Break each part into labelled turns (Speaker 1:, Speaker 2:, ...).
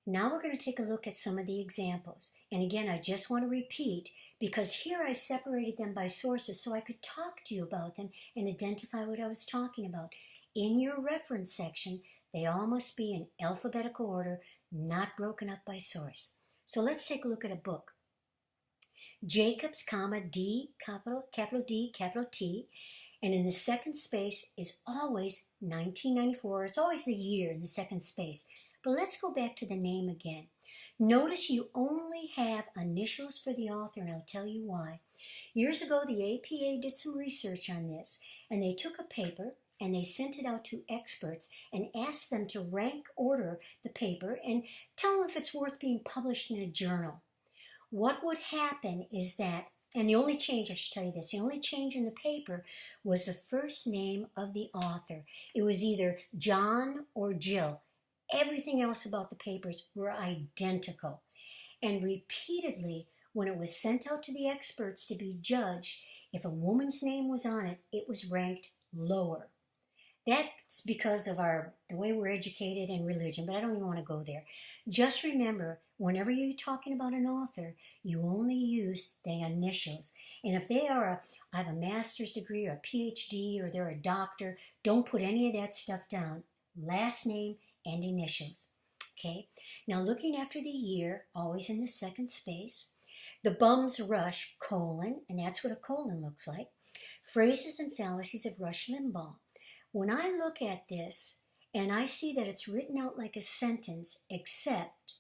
Speaker 1: Now we're going to take a look at some of the examples. And again, I just want to repeat because here I separated them by sources so I could talk to you about them and identify what I was talking about. In your reference section, they all must be in alphabetical order, not broken up by source. So let's take a look at a book. Jacobs, comma, D, capital D, capital T, and in the second space is always 1994. It's always the year in the second space. But let's go back to the name again. Notice you only have initials for the author, and I'll tell you why. Years ago, the APA did some research on this, and they took a paper and they sent it out to experts and asked them to rank order the paper and tell them if it's worth being published in a journal. What would happen is that, and the only change, I should tell you this, the only change in the paper was the first name of the author. It was either John or Jill. Everything else about the papers were identical. And repeatedly, when it was sent out to the experts to be judged, if a woman's name was on it, it was ranked lower. That's because of the way we're educated in religion, but I don't even want to go there. Just remember, whenever you're talking about an author, you only use the initials. And if they are I have a master's degree or a PhD or they're a doctor, don't put any of that stuff down. Last name and initials. Okay, now looking after the year, always in the second space. The Bum's Rush, colon, and that's what a colon looks like. Phrases and fallacies of Rush Limbaugh. When I look at this and I see that it's written out like a sentence, except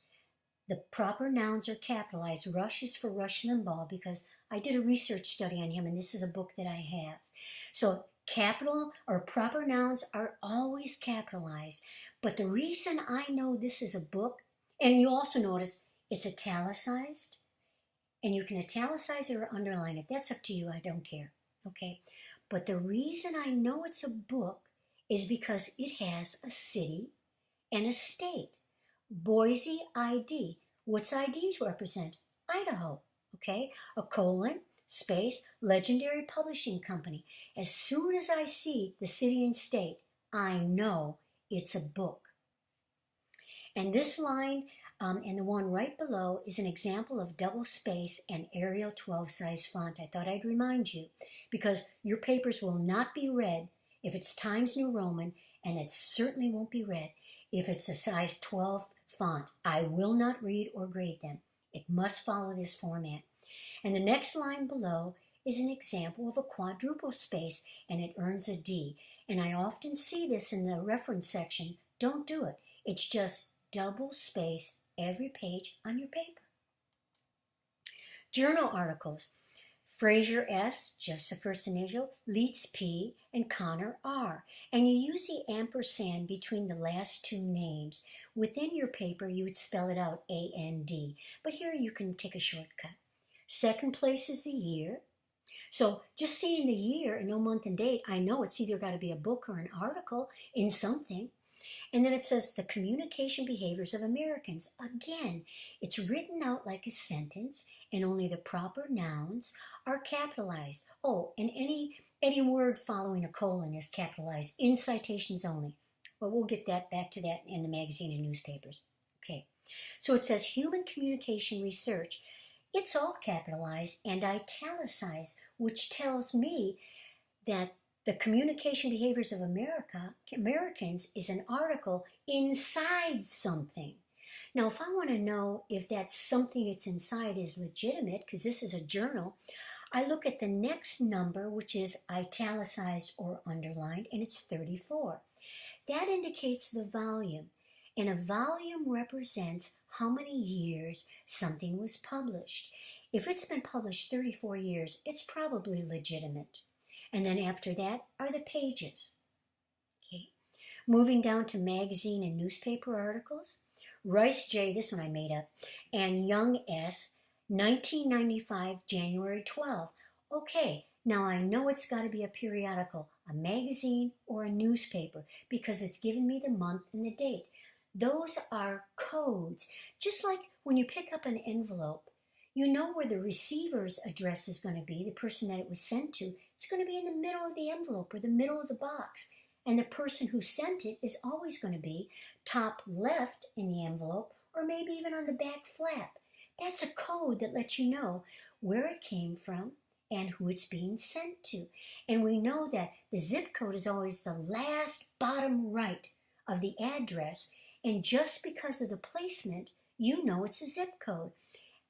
Speaker 1: the proper nouns are capitalized. Rush is for Rush Limbaugh because I did a research study on him and this is a book that I have. So capital or proper nouns are always capitalized. But the reason I know this is a book, and you also notice it's italicized, and you can italicize it or underline it. That's up to you. I don't care. Okay. But the reason I know it's a book is because it has a city and a state. Boise, ID. What's IDs represent? Idaho. Okay. A colon, space, Legendary Publishing Company. As soon as I see the city and state, I know it's a book. And this line and the one right below is an example of double space and Arial 12 size font. I thought I'd remind you because your papers will not be read if it's Times New Roman, and it certainly won't be read if it's a size 12 font. I will not read or grade them. It must follow this format. And the next line below is an example of a quadruple space, and it earns a D. And I often see this in the reference section. Don't do it. It's just double space every page on your paper. Journal articles. Fraser S, just the first initial, Leitz P, and Connor R. And you use the ampersand between the last two names. Within your paper, you would spell it out A-N-D. But here you can take a shortcut. Second place is the year. So just seeing the year and no month and date, I know it's either got to be a book or an article in something. And then it says the communication behaviors of Americans. Again, it's written out like a sentence and only the proper nouns are capitalized. Oh, and any word following a colon is capitalized in citations only. But we'll get back to that in the magazine and newspapers. Okay, so it says human communication research. It's all capitalized and italicized, which tells me that the communication behaviors of Americans is an article inside something. Now, if I want to know if that something that's inside is legitimate, because this is a journal, I look at the next number, which is italicized or underlined, and it's 34. That indicates the volume, and a volume represents how many years something was published. If it's been published 34 years, it's probably legitimate. And then after that are the pages. Okay. Moving down to magazine and newspaper articles. Rice J, this one I made up, and Young S, 1995, January 12. Okay, now I know it's got to be a periodical, a magazine or a newspaper, because it's given me the month and the date. Those are codes. Just like when you pick up an envelope, you know where the receiver's address is going to be, the person that it was sent to. It's going to be in the middle of the envelope or the middle of the box. And the person who sent it is always going to be top left in the envelope or maybe even on the back flap. That's a code that lets you know where it came from and who it's being sent to. And we know that the zip code is always the last bottom right of the address, and just because of the placement, you know it's a zip code.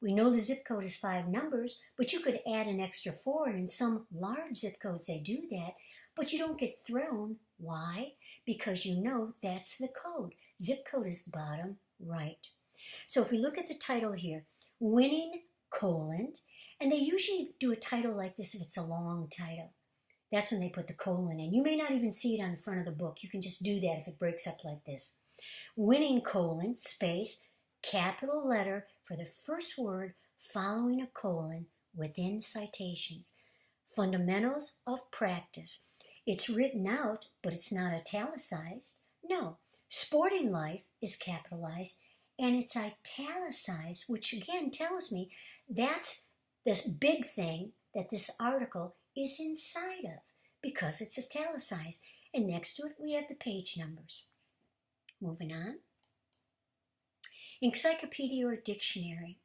Speaker 1: We know the zip code is 5 numbers, but you could add an extra 4, and in some large zip codes they do that, but you don't get thrown. Why? Because you know that's the code. Zip code is bottom right. So if we look at the title here, Winning, colon, and they usually do a title like this if it's a long title. That's when they put the colon in. You may not even see it on the front of the book. You can just do that if it breaks up like this. Winning, colon, space, capital letter for the first word following a colon within citations. Fundamentals of practice. It's written out, but it's not italicized. No, sporting life is capitalized, and it's italicized, which again tells me that's this big thing that this article is inside of because it's italicized. And next to it, we have the page numbers. Moving on. Encyclopedia or dictionary.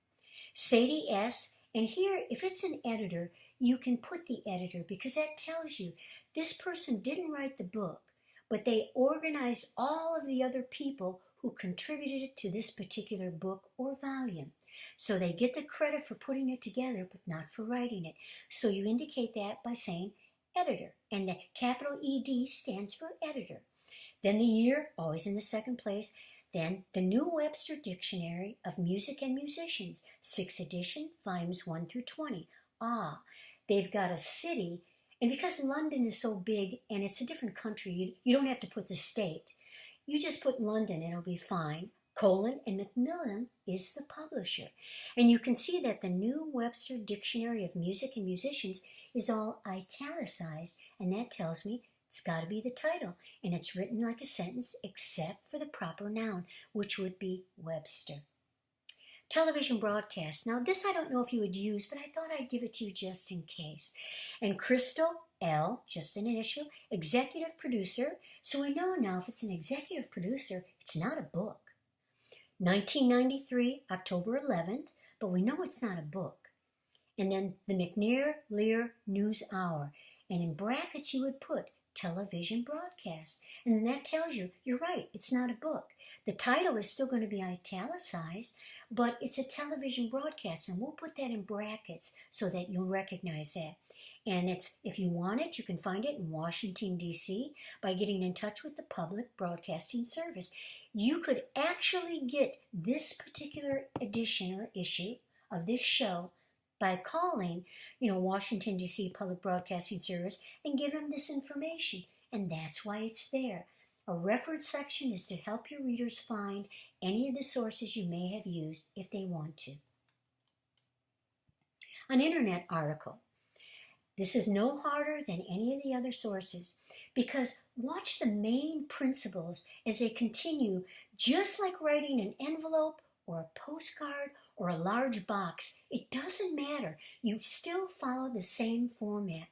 Speaker 1: Sadie S. And here, if it's an editor, you can put the editor because that tells you this person didn't write the book, but they organized all of the other people who contributed to this particular book or volume. So they get the credit for putting it together, but not for writing it. So you indicate that by saying editor, and the capital ED stands for editor. Then the year, always in the second place. Then the New Webster Dictionary of Music and Musicians, 6th edition, volumes 1 through 20. They've got a city, and because London is so big and it's a different country, you don't have to put the state. You just put London and it'll be fine. Colon, and Macmillan is the publisher. And you can see that the New Webster Dictionary of Music and Musicians is all italicized, and that tells me it's got to be the title, and it's written like a sentence except for the proper noun, which would be Webster. Television broadcast. Now this I don't know if you would use, but I thought I'd give it to you just in case. And Crystal L., just an initial, executive producer. So we know now if it's an executive producer, it's not a book. 1993, October 11th, but we know it's not a book. And then the McNair Lear News Hour. And in brackets you would put television broadcast. And that tells you, you're right, it's not a book. The title is still going to be italicized, but it's a television broadcast, and we'll put that in brackets so that you'll recognize that. And it's, if you want it, you can find it in Washington, D.C. by getting in touch with the Public Broadcasting Service. You could actually get this particular edition or issue of this show by calling, Washington, D.C. Public Broadcasting Service and give them this information. And that's why it's there. A reference section is to help your readers find any of the sources you may have used if they want to. An internet article. This is no harder than any of the other sources because watch the main principles as they continue, just like writing an envelope or a postcard or a large box. It doesn't matter. You still follow the same format.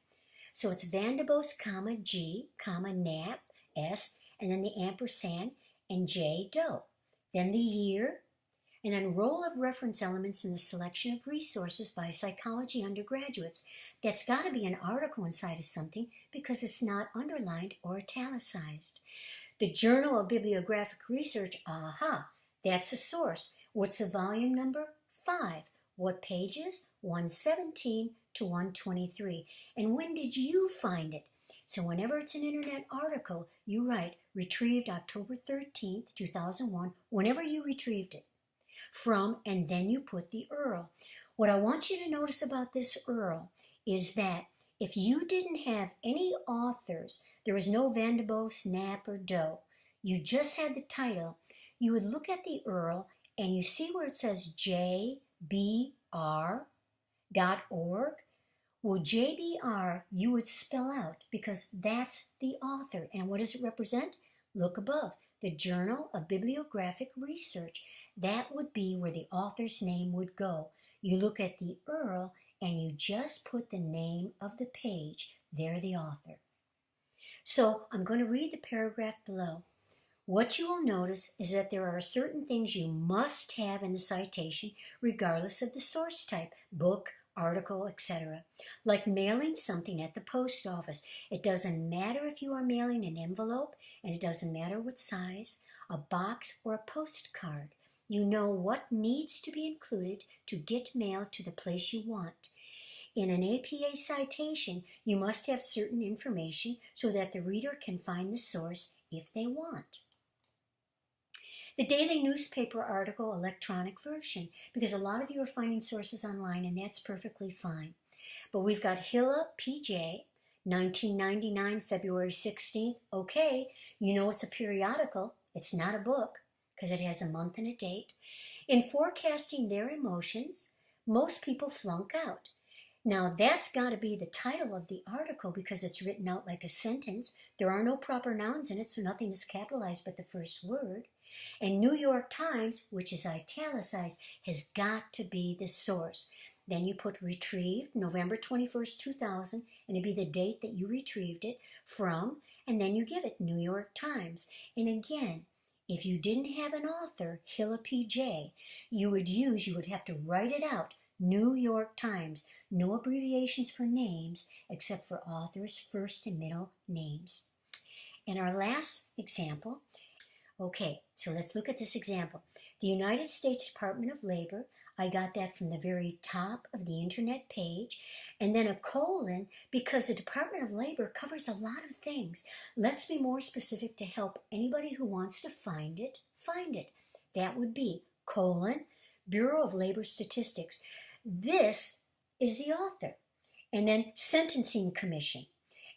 Speaker 1: So it's Vandebost, G, Nap, S, and then the ampersand, and J, Doe. Then the year, and then roll of reference elements in the selection of resources by psychology undergraduates. That's got to be an article inside of something because it's not underlined or italicized. The Journal of Bibliographic Research, that's a source. What's the volume number? 5. What pages? 117 to 123. And when did you find it? So whenever it's an internet article, you write retrieved October 13th, 2001, whenever you retrieved it from, and then you put the URL. What I want you to notice about this URL is that if you didn't have any authors, there was no Vandebost, Knapp, or Doe, you just had the title, you would look at the URL and you see where it says jbr.org. Well, JBR you would spell out because that's the author. And what does it represent? Look above, the Journal of Bibliographic Research. That would be where the author's name would go. You look at the URL and you just put the name of the page. They're the author. So I'm going to read the paragraph below. what you will notice is that there are certain things you must have in the citation regardless of the source type, book, article, etc. Like mailing something at the post office. It doesn't matter if you are mailing an envelope, and it doesn't matter what size, a box, or a postcard. You know what needs to be included to get mail to the place you want. In an APA citation, you must have certain information so that the reader can find the source if they want. The daily newspaper article electronic version, because a lot of you are finding sources online, and that's perfectly fine. But we've got Hilla PJ, 1999, February 16th. Okay, you know it's a periodical. It's not a book because it has a month and a date. In forecasting their emotions, most people flunk out. Now that's got to be the title of the article because it's written out like a sentence. There are no proper nouns in it, so nothing is capitalized but the first word. And New York Times, which is italicized, has got to be the source. Then you put retrieved, November 21st, 2000, and it'd be the date that you retrieved it from, and then you give it New York Times. And again, if you didn't have an author, Hilla PJ, you would have to write it out, New York Times. No abbreviations for names except for authors' first and middle names. And our last example, okay, so let's look at this example. The United States Department of Labor, I got that from the very top of the internet page, and then a colon because the Department of Labor covers a lot of things. Let's be more specific to help anybody who wants to find it, find it. That would be colon, Bureau of Labor Statistics. This is the author. And then Sentencing Commission.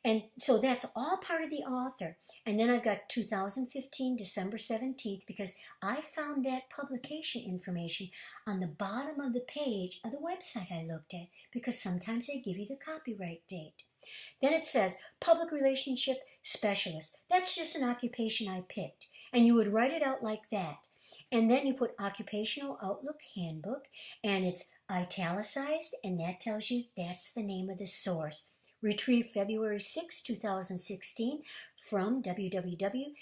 Speaker 1: And so that's all part of the author. And then I've got 2015, December 17th, because I found that publication information on the bottom of the page of the website I looked at, because sometimes they give you the copyright date. Then it says Public Relationship Specialist. That's just an occupation I picked. And you would write it out like that. And then you put Occupational Outlook Handbook, and it's italicized, and that tells you that's the name of the source. Retrieved February 6, 2016 from www.BIS,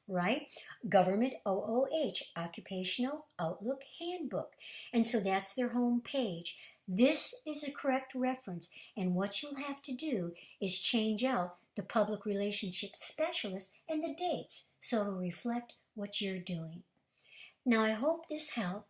Speaker 1: right? Government OOH, Occupational Outlook Handbook. And so that's their home page. This is a correct reference, and what you'll have to do is change out the Public Relationship Specialist and the dates so it'll reflect what you're doing. Now, I hope this helped.